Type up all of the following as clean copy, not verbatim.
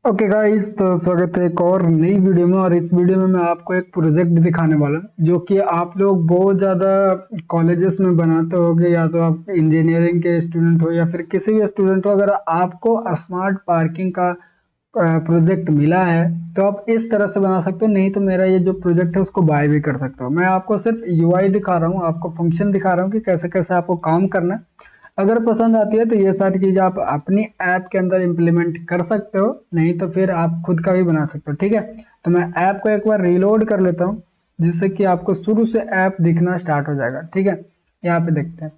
Okay guys, तो स्वागत है एक और नई वीडियो में। और इस वीडियो में मैं आपको एक प्रोजेक्ट दिखाने वाला हूं जो कि आप लोग बहुत ज़्यादा कॉलेजेस में बनाते होगे, या तो आप इंजीनियरिंग के स्टूडेंट हो या फिर किसी भी स्टूडेंट हो। अगर आपको स्मार्ट पार्किंग का प्रोजेक्ट मिला है तो आप इस तरह से बना सकते हो, नहीं तो मेरा ये जो प्रोजेक्ट है उसको बाय भी कर सकते हो। मैं आपको सिर्फ यूआई दिखा रहा हूँ, आपको फंक्शन दिखा रहा हूँ कि कैसे कैसे आपको काम करना है। अगर पसंद आती है तो ये सारी चीज़ आप अपनी ऐप के अंदर इम्प्लीमेंट कर सकते हो, नहीं तो फिर आप खुद का भी बना सकते हो। ठीक है, तो मैं ऐप को एक बार रीलोड कर लेता हूँ जिससे कि आपको शुरू से ऐप दिखना स्टार्ट हो जाएगा। ठीक है, यहाँ पे देखते हैं।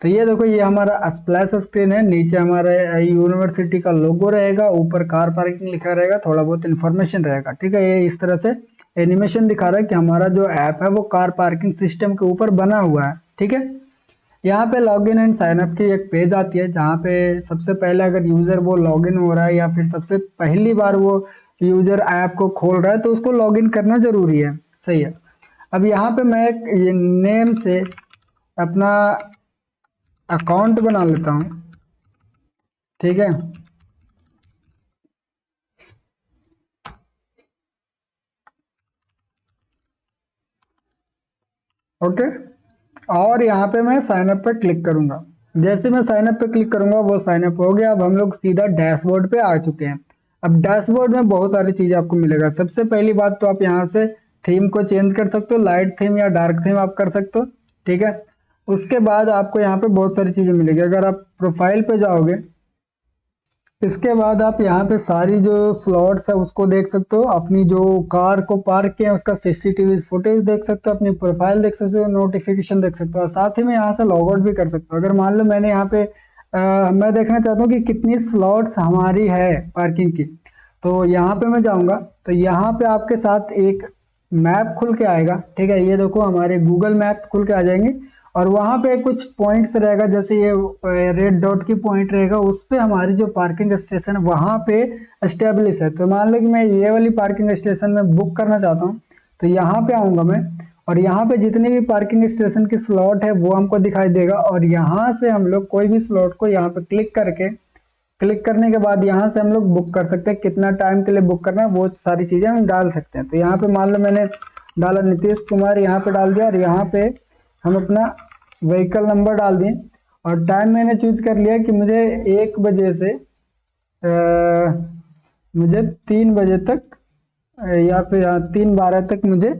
तो ये देखो, ये हमारा स्प्लैश स्क्रीन है। नीचे हमारे यूनिवर्सिटी का लोगो रहेगा, ऊपर कार पार्किंग लिखा रहेगा, थोड़ा बहुत इन्फॉर्मेशन रहेगा। ठीक है, ये इस तरह से एनिमेशन दिखा रहा है कि हमारा जो ऐप है वो कार पार्किंग सिस्टम के ऊपर बना हुआ है। ठीक है, यहाँ पे लॉगिन एंड साइन अप की एक पेज आती है जहाँ पे सबसे पहले अगर यूजर वो लॉगिन हो रहा है या फिर सबसे पहली बार वो यूजर ऐप को खोल रहा है तो उसको लॉगिन करना जरूरी है। सही है। अब यहाँ पे मैं एक ये नेम से अपना अकाउंट बना लेता हूँ। ठीक है, ओके। और यहाँ पे मैं साइन अप पे क्लिक करूंगा। जैसे मैं साइन अप पे क्लिक करूंगा वो साइन अप हो गया। अब हम लोग सीधा डैशबोर्ड पे आ चुके हैं। अब डैशबोर्ड में बहुत सारी चीजें आपको मिलेगा। सबसे पहली बात तो आप यहाँ से थीम को चेंज कर सकते हो, लाइट थीम या डार्क थीम आप कर सकते हो। ठीक है, उसके बाद आपको यहाँ पे बहुत सारी चीजें मिलेगी। अगर आप प्रोफाइल पे जाओगे, इसके बाद आप यहाँ पे सारी जो स्लॉट्स है उसको देख सकते हो। अपनी जो कार को पार्क किया है उसका सीसीटीवी फुटेज देख सकते हो, अपनी प्रोफाइल देख सकते हो, नोटिफिकेशन देख सकते हो, और साथ ही में यहाँ से लॉग आउट भी कर सकते हो। अगर मान लो मैंने यहाँ पे मैं देखना चाहता हूँ कि कितनी स्लॉट्स हमारी है पार्किंग की, तो यहाँ पे मैं जाऊँगा। तो यहाँ पे आपके साथ एक मैप खुल के आएगा। ठीक है, ये देखो हमारे गूगल मैप्स खुल के आ जाएंगे, और वहां पे कुछ पॉइंट्स रहेगा, जैसे ये रेड डॉट की पॉइंट रहेगा, उस पे हमारी जो पार्किंग स्टेशन है वहां पे एस्टेब्लिश है। तो मान लो कि मैं ये वाली पार्किंग स्टेशन में बुक करना चाहता हूँ, तो यहाँ पे आऊंगा मैं, और यहाँ पे जितने भी पार्किंग स्टेशन की स्लॉट है वो हमको दिखाई देगा। और यहाँ से हम लोग कोई भी स्लॉट को यहाँ पे क्लिक करने के बाद यहाँ से हम लोग बुक कर सकते हैं। कितना टाइम के लिए बुक करना है वो सारी चीजें हम डाल सकते हैं। तो यहाँ पे मान लो मैंने डाला नीतीश कुमार, यहाँ पे डाल दिया, और यहाँ पे हम अपना व्हीकल नंबर डाल दिए, और टाइम मैंने चूज कर लिया कि मुझे 1 बजे से मुझे 3 बजे तक, या फिर 3:12 तक मुझे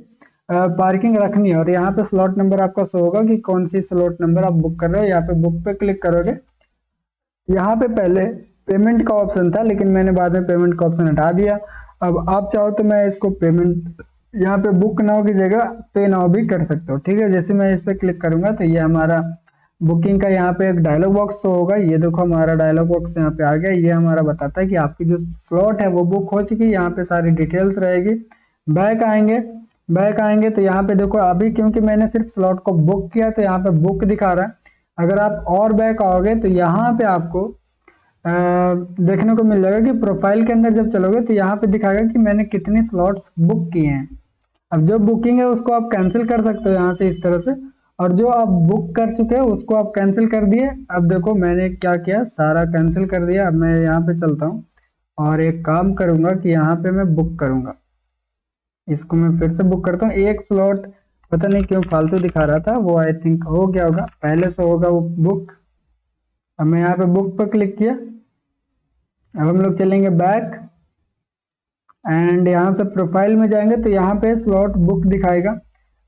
पार्किंग रखनी है। और यहाँ पे स्लॉट नंबर आपका शो होगा कि कौन सी स्लॉट नंबर आप बुक कर रहे हो। यहाँ पे बुक पे क्लिक करोगे। यहाँ पे पहले पेमेंट का ऑप्शन था, लेकिन मैंने बाद में पेमेंट का ऑप्शन हटा दिया। अब आप चाहो तो मैं इसको पेमेंट यहाँ पे बुक नाउ की जगह पे नाउ भी कर सकते हो। ठीक है, जैसे मैं इस पे क्लिक करूंगा तो ये हमारा बुकिंग का यहाँ पे एक डायलॉग बॉक्स शो होगा। ये देखो हमारा डायलॉग बॉक्स यहाँ पे आ गया। ये हमारा बताता है कि आपकी जो स्लॉट है वो बुक हो चुकी है। यहाँ पे सारी डिटेल्स रहेगी। बैक आएंगे तो यहाँ पे देखो, अभी क्योंकि मैंने सिर्फ स्लॉट को बुक किया तो यहाँ पे बुक दिखा रहा है। अगर आप और बैक आओगे तो यहाँ पे आपको देखने को मिल जाएगा कि प्रोफाइल के अंदर जब चलोगे तो यहाँ पे दिखाएगा कि मैंने कितने स्लॉट्स बुक किए हैं। अब जो बुकिंग है उसको आप कैंसिल कर सकते हो यहाँ से इस तरह से, और जो आप बुक कर चुके हो उसको आप कैंसिल कर दिए। अब देखो मैंने क्या किया, सारा कैंसिल कर दिया। अब मैं यहाँ पे चलता हूँ और एक काम करूंगा कि यहाँ पे मैं बुक करूंगा। इसको मैं फिर से बुक करता हूँ। एक स्लॉट पता नहीं क्यों फालतू दिखा रहा था, वो आई थिंक हो गया होगा, पहले से होगा वो बुक। अब मैं यहाँ पे बुक पर क्लिक किया। अब हम लोग चलेंगे बैक, एंड यहाँ से प्रोफाइल में जाएंगे तो यहाँ पे स्लॉट बुक दिखाएगा।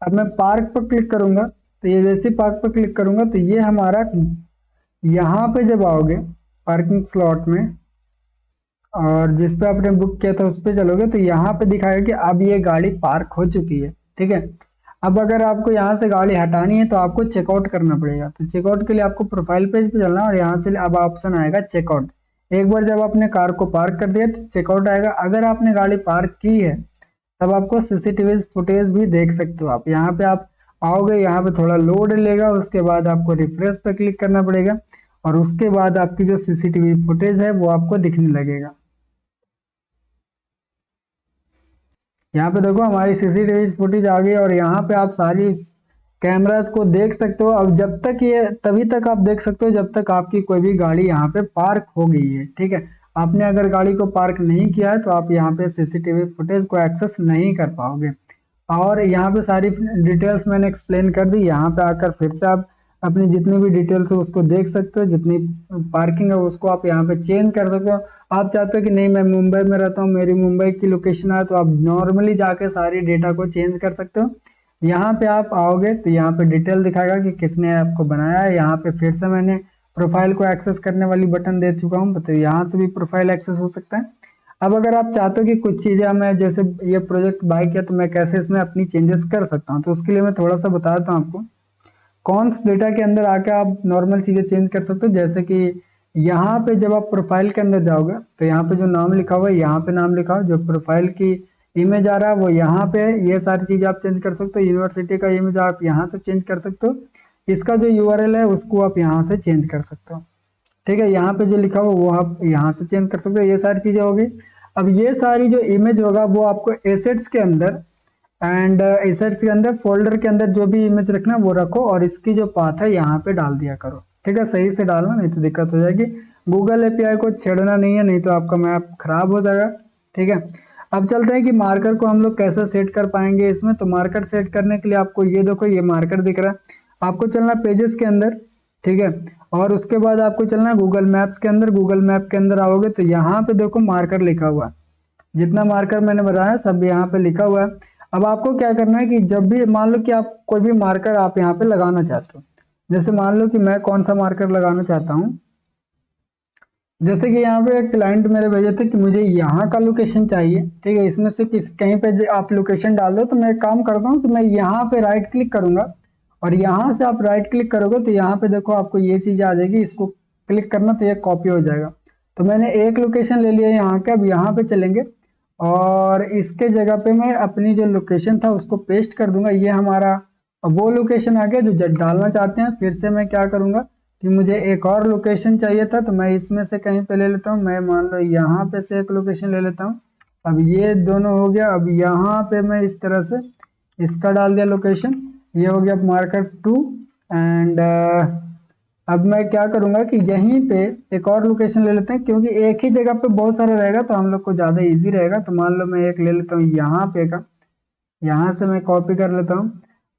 अब मैं पार्क पर क्लिक करूंगा, तो ये जैसे पार्क पर क्लिक करूंगा तो ये हमारा, यहाँ पे जब आओगे पार्किंग स्लॉट में और जिस पे आपने बुक किया था उस पे चलोगे तो यहाँ पे दिखाएगा कि अब ये गाड़ी पार्क हो चुकी है। ठीक है, अब अगर आपको यहाँ से गाड़ी हटानी है तो आपको चेकआउट करना पड़ेगा। तो चेकआउट के लिए आपको प्रोफाइल पेज पे चलना है, और यहाँ से अब ऑप्शन आएगा चेकआउट। एक बार जब आपने कार को पार्क कर दिया तो चेकआउट आएगा। अगर आपने गाड़ी पार्क की है तब आपको सीसीटीवी फुटेज भी देख सकते हो। आप यहाँ पे आप आओगे, यहाँ पे थोड़ा लोड लेगा, उसके बाद आपको रिफ्रेश पे क्लिक करना पड़ेगा, और उसके बाद आपकी जो सीसीटीवी फुटेज है वो आपको दिखने लगेगा। यहाँ पे देखो हमारी सीसीटीवी फुटेज आ गई, और यहाँ पे आप सारी कैमरास को देख सकते हो। अब जब तक ये तभी तक आप देख सकते हो जब तक आपकी कोई भी गाड़ी यहाँ पे पार्क हो गई है। ठीक है, आपने अगर गाड़ी को पार्क नहीं किया है तो आप यहाँ पे सीसीटीवी फुटेज को एक्सेस नहीं कर पाओगे। और यहाँ पे सारी डिटेल्स मैंने एक्सप्लेन कर दी। यहाँ पे आकर फिर से आप अपनी जितनी भी डिटेल्स है उसको देख सकते हो, जितनी पार्किंग है उसको आप यहाँ पे चेंज कर सकते हो। आप चाहते हो कि नहीं मैं मुंबई में रहता हूँ, मेरी मुंबई की लोकेशन है, तो आप नॉर्मली जाके सारी डेटा को चेंज कर सकते हो। यहाँ पे आप आओगे तो यहाँ पे डिटेल दिखाएगा कि किसने ऐप को बनाया है। यहाँ पे फिर से मैंने प्रोफाइल को एक्सेस करने वाली बटन दे चुका हूँ, तो यहाँ से भी प्रोफाइल एक्सेस हो सकता है। अब अगर आप चाहते हो कि कुछ चीज़ें मैं जैसे ये प्रोजेक्ट बाय किया तो मैं कैसे इसमें अपनी चेंजेस कर सकता हूँ, तो उसके लिए मैं थोड़ा सा बता देता हूँ आपको। कॉन्स डेटा के अंदर आके आप नॉर्मल चीज़ें चेंज कर सकते हो, जैसे कि यहाँ पे जब आप प्रोफाइल के अंदर जाओगे तो यहाँ पे जो नाम लिखा हुआ है यहाँ पे नाम लिखा हो, जो प्रोफाइल की इमेज आ रहा है वो यहाँ पे, ये सारी चीज़ें आप चेंज कर सकते हो। यूनिवर्सिटी का इमेज आप यहाँ से चेंज कर सकते हो, इसका जो यूआरएल है उसको आप यहाँ से चेंज कर सकते हो। ठीक है, यहाँ पे जो लिखा हुआ वो आप यहाँ से चेंज कर सकते हो। ये सारी चीज़ें होगी। अब ये सारी जो इमेज होगा वो आपको एसेट्स के अंदर एंड एसेट्स के अंदर फोल्डर के अंदर जो भी इमेज रखना वो रखो, और इसकी जो पाथ है यहाँ पे डाल दिया करो। ठीक है, सही से डालना, नहीं तो दिक्कत हो जाएगी। गूगल एपीआई को छेड़ना नहीं है, नहीं तो आपका मैप खराब हो जाएगा। ठीक है, अब चलते हैं कि मार्कर को हम लोग कैसे सेट कर पाएंगे इसमें। तो मार्कर सेट करने के लिए आपको ये देखो, ये मार्कर दिख रहा है, आपको चलना पेजेस के अंदर। ठीक है, और उसके बाद आपको चलना है गूगल मैप्स के अंदर। गूगल मैप के अंदर आओगे तो यहाँ पे देखो मार्कर लिखा हुआ है, जितना मार्कर मैंने बताया सब यहाँ पे लिखा हुआ है। अब आपको क्या करना है कि जब भी मान लो कि आप कोई भी मार्कर आप यहाँ पे लगाना चाहते हो, जैसे मान लो कि मैं कौन सा मार्कर लगाना चाहता हूँ, जैसे कि यहाँ पे एक क्लाइंट मेरे भेजे थे कि मुझे यहाँ का लोकेशन चाहिए। ठीक है, इसमें से कहीं पे आप लोकेशन डाल दो, तो मैं एक काम करता हूँ कि मैं यहाँ पे राइट क्लिक करूंगा, और यहाँ से आप राइट क्लिक करोगे तो यहाँ पे देखो आपको ये चीज़ आ जाएगी, इसको क्लिक करना तो ये कॉपी हो जाएगा। तो मैंने एक लोकेशन ले लिया यहाँ के। अब यहाँ पे चलेंगे और इसके जगह पे मैं अपनी जो लोकेशन था उसको पेस्ट कर दूंगा। ये हमारा वो लोकेशन आ गया जो डालना चाहते हैं। फिर से मैं क्या करूँगा कि मुझे एक और लोकेशन चाहिए था, तो मैं इसमें से कहीं पे ले लेता हूँ। मैं मान लो यहाँ पे से एक लोकेशन ले लेता हूँ। अब ये दोनों हो गया। अब यहाँ पे मैं इस तरह से इसका डाल दिया लोकेशन, ये हो गया मार्कर 2। एंड अब मैं क्या करूँगा कि यहीं पे एक और लोकेशन ले लेते हैं, क्योंकि एक ही जगह पे बहुत सारा रहेगा तो हम लोग को ज़्यादा इजी रहेगा। तो मान लो मैं एक ले लेता हूँ यहाँ पे का, यहाँ से मैं कॉपी कर लेता हूँ,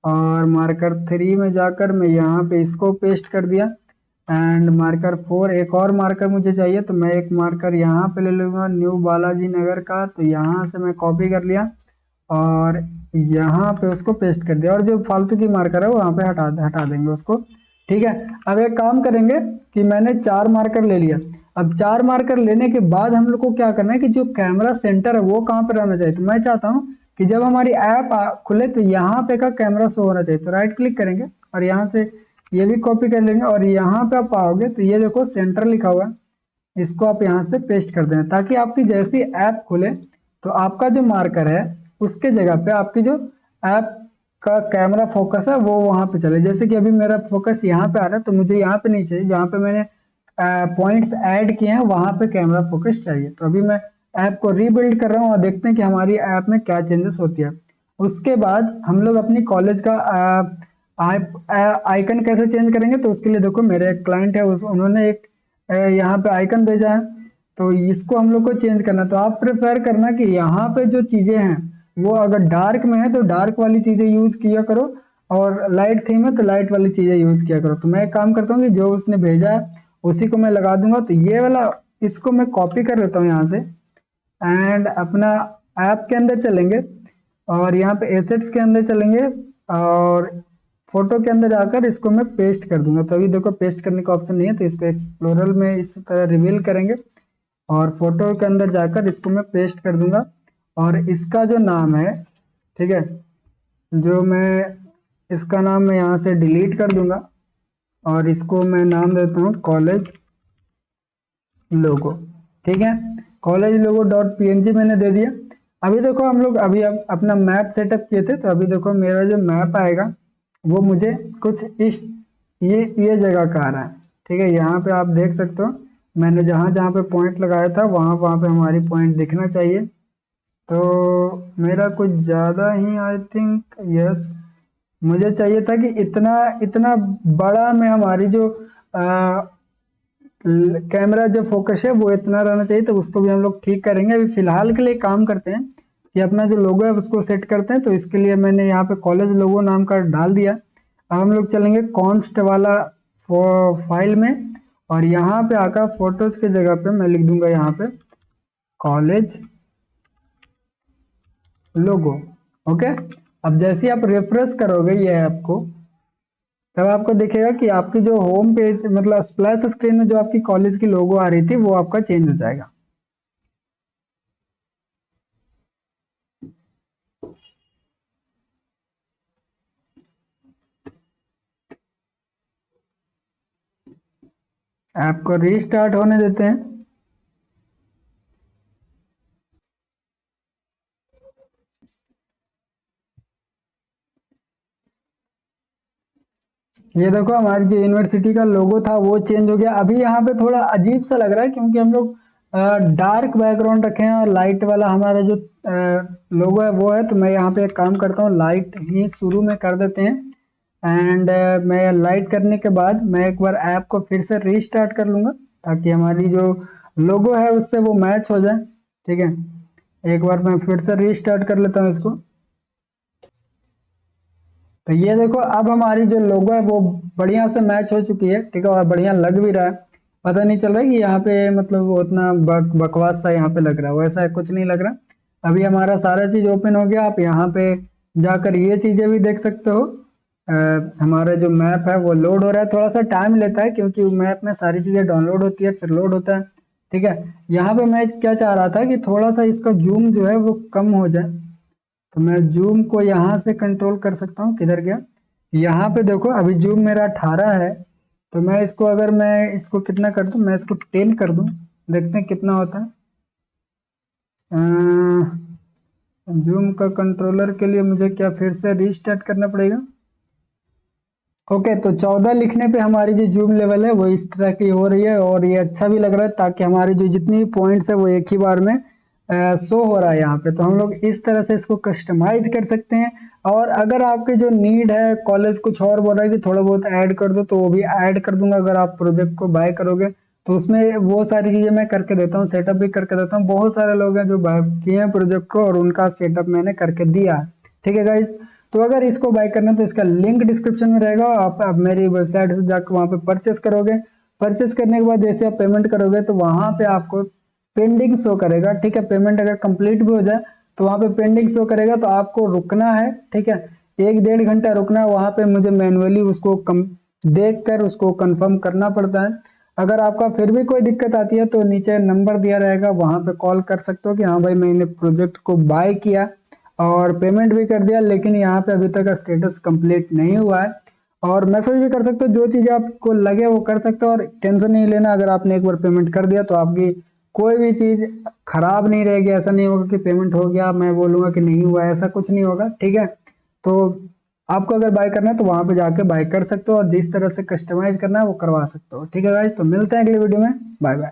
और मार्कर 3 में जाकर मैं यहाँ पे इसको पेस्ट कर दिया। एंड मार्कर 4, एक और मार्कर मुझे चाहिए, तो मैं एक मार्कर यहाँ पे ले लूँगा न्यू बालाजी नगर का, तो यहाँ से मैं कॉपी कर लिया और यहाँ पे उसको पेस्ट कर दिया। और जो फालतू की मार्कर है वो वहाँ पे हटा देंगे उसको। ठीक है, अब एक काम करेंगे कि मैंने 4 मार्कर ले लिया। अब 4 मार्कर लेने के बाद हम लोग को क्या करना है कि जो कैमरा सेंटर है वो कहाँ पे रहना चाहिए। तो मैं चाहता हूँ कि जब हमारी ऐप खुले तो यहाँ पे का कैमरा शो होना चाहिए। तो राइट क्लिक करेंगे और यहाँ से ये भी कॉपी कर लेंगे, और यहाँ पे आप आओगे तो ये देखो सेंटर लिखा हुआ है, इसको आप यहाँ से पेस्ट कर देना, ताकि आपकी जैसी ऐप खुले तो आपका जो मार्कर है उसके जगह पे आपकी जो ऐप का कैमरा फोकस है वो वहाँ पे चले। जैसे कि अभी मेरा फोकस यहाँ पे आ रहा है, तो मुझे यहाँ पे नहीं चाहिए, जहाँ पे मैंने पॉइंट्स ऐड किए हैं वहाँ पे कैमरा फोकस चाहिए। तो अभी मैं ऐप को रीबिल्ड कर रहा हूँ और देखते हैं कि हमारी ऐप में क्या चेंजेस होती है। उसके बाद हम लोग अपनी कॉलेज का आइकन कैसे चेंज करेंगे। तो उसके लिए देखो मेरे एक क्लाइंट है, उन्होंने एक यहाँ पे आइकन भेजा है, तो इसको हम लोग को चेंज करना। तो आप प्रेफर करना कि यहाँ पे जो चीज़ें हैं वो अगर डार्क में है तो डार्क वाली चीज़ें यूज़ किया करो, और लाइट थीम है तो लाइट वाली चीज़ें यूज़ किया करो। तो मैं एक काम करता हूँ कि जो उसने भेजा है उसी को मैं लगा दूंगा। तो ये वाला इसको मैं कॉपी कर लेता हूँ यहाँ से, एंड अपना ऐप के अंदर चलेंगे और यहाँ पे एसेट्स के अंदर चलेंगे और फोटो के अंदर जाकर इसको मैं पेस्ट कर दूंगा। तो अभी देखो पेस्ट करने का ऑप्शन नहीं है, तो इसको एक्सप्लोरर में इस तरह रिवील करेंगे और फोटो के अंदर जाकर इसको मैं पेस्ट कर दूंगा। और इसका जो नाम है, ठीक है, जो मैं इसका नाम मैं यहाँ से डिलीट कर दूंगा और इसको मैं नाम देता हूँ कॉलेज लोगो। ठीक है, कॉलेज लोगो .png मैंने दे दिया। अभी देखो हम लोग अभी अपना मैप सेटअप किए थे, तो अभी देखो मेरा जो मैप आएगा वो मुझे कुछ इस ये जगह का आ रहा है। ठीक है, यहाँ पे आप देख सकते हो मैंने जहाँ जहाँ पे पॉइंट लगाया था वहाँ पे हमारी पॉइंट दिखना चाहिए। तो मेरा कुछ ज़्यादा ही आई थिंक यस, मुझे चाहिए था कि इतना इतना बड़ा में हमारी जो कैमरा जो फोकस है वो इतना रहना चाहिए, तो उसको भी हम लोग ठीक करेंगे। अभी फिलहाल के लिए काम करते हैं कि अपना जो लोगो है उसको सेट करते हैं। तो इसके लिए मैंने यहाँ पे कॉलेज लोगो नाम का डाल दिया। अब हम लोग चलेंगे कॉन्स्ट वाला फाइल में, और यहाँ पे आकर फोटोज की जगह पे मैं लिख दूंगा यहाँ पे कॉलेज लोगो। ओके, अब जैसे आप रिफ्रेश करोगे ये ऐप को, तब आपको दिखेगा कि आपकी जो होम पेज मतलब स्प्लैश स्क्रीन में जो आपकी कॉलेज की लोगो आ रही थी वो आपका चेंज हो जाएगा। ऐप को रीस्टार्ट होने देते हैं। ये देखो हमारी जो यूनिवर्सिटी का लोगो था वो चेंज हो गया। अभी यहाँ पे थोड़ा अजीब सा लग रहा है क्योंकि हम लोग डार्क बैकग्राउंड रखे हैं और लाइट वाला हमारा जो लोगो है वो है। तो मैं यहाँ पे एक काम करता हूँ, लाइट ही शुरू में कर देते हैं। एंड मैं लाइट करने के बाद मैं एक बार ऐप को फिर से रीस्टार्ट कर लूँगा ताकि हमारी जो लोगो है उससे वो मैच हो जाए। ठीक है, एक बार मैं फिर से रीस्टार्ट कर लेता हूँ इसको। तो ये देखो अब हमारी जो लोगो है वो बढ़िया से मैच हो चुकी है। ठीक है, और बढ़िया लग भी रहा है। पता नहीं चल रहा है कि यहाँ पे मतलब वो उतना बकवास सा यहाँ पे लग रहा है, वैसा कुछ नहीं लग रहा। अभी हमारा सारा चीज ओपन हो गया। आप यहाँ पे जाकर ये चीजें भी देख सकते हो। हमारा जो मैप है वो लोड हो रहा है, थोड़ा सा टाइम लेता है क्योंकि मैप में सारी चीजें डाउनलोड होती है फिर लोड होता है। ठीक है, यहाँ पे मैं क्या चाह रहा था कि थोड़ा सा इसका जूम जो है वो कम हो जाए। तो मैं जूम को यहाँ से कंट्रोल कर सकता हूँ, किधर गया, यहाँ पे देखो अभी जूम मेरा 18 है। तो मैं इसको अगर मैं इसको कितना कर दूं, मैं इसको 10 कर दूं, देखते हैं कितना होता है। जूम का कंट्रोलर के लिए मुझे क्या फिर से रीस्टार्ट करना पड़ेगा। ओके, तो 14 लिखने पे हमारी जो जूम लेवल है वो इस तरह की हो रही है और ये अच्छा भी लग रहा है ताकि हमारी जो जितनी पॉइंट्स है वो एक ही बार में शो हो रहा है यहाँ पे। तो हम लोग इस तरह से इसको कस्टमाइज कर सकते हैं। और अगर आपके जो नीड है, कॉलेज कुछ और बोल रहा है कि थोड़ा बहुत ऐड कर दो, तो वो भी ऐड कर दूंगा। अगर आप प्रोजेक्ट को बाय करोगे तो उसमें वो सारी चीजें मैं करके देता हूँ, सेटअप भी करके देता हूँ। बहुत सारे लोग हैं जो बाय किए हैं प्रोजेक्ट को और उनका सेटअप मैंने करके दिया है। ठीक है गाइज, तो अगर इसको बाय करना है तो इसका लिंक डिस्क्रिप्शन में रहेगा। आप मेरी वेबसाइट से जाकर वहां पे परचेस करोगे। परचेस करने के बाद जैसे आप पेमेंट करोगे तो वहां पे आपको पेंडिंग शो करेगा। ठीक है, पेमेंट अगर कंप्लीट भी हो जाए तो वहां पे पेंडिंग शो करेगा, तो आपको रुकना है। ठीक है, 1-1.5 घंटा रुकना है वहां पे। मुझे मैनुअली उसको देख कर उसको कंफर्म करना पड़ता है। अगर आपका फिर भी कोई दिक्कत आती है तो नीचे नंबर दिया रहेगा, वहां पे कॉल कर सकते हो कि हाँ भाई मैंने प्रोजेक्ट को बाय किया और पेमेंट भी कर दिया, लेकिन यहाँ पे अभी तक स्टेटस कंप्लीट नहीं हुआ है। और मैसेज भी कर सकते हो, जो चीज़ आपको लगे वो कर सकते हो। और टेंशन नहीं लेना, अगर आपने एक बार पेमेंट कर दिया तो आपकी कोई भी चीज़ खराब नहीं रहेगी। ऐसा नहीं होगा कि पेमेंट हो गया मैं बोलूँगा कि नहीं हुआ, ऐसा कुछ नहीं होगा। ठीक है, तो आपको अगर बाय करना है तो वहां पे जाके बाय कर सकते हो और जिस तरह से कस्टमाइज करना है वो करवा सकते हो। ठीक है गाइस, तो मिलते हैं अगले वीडियो में। Bye bye.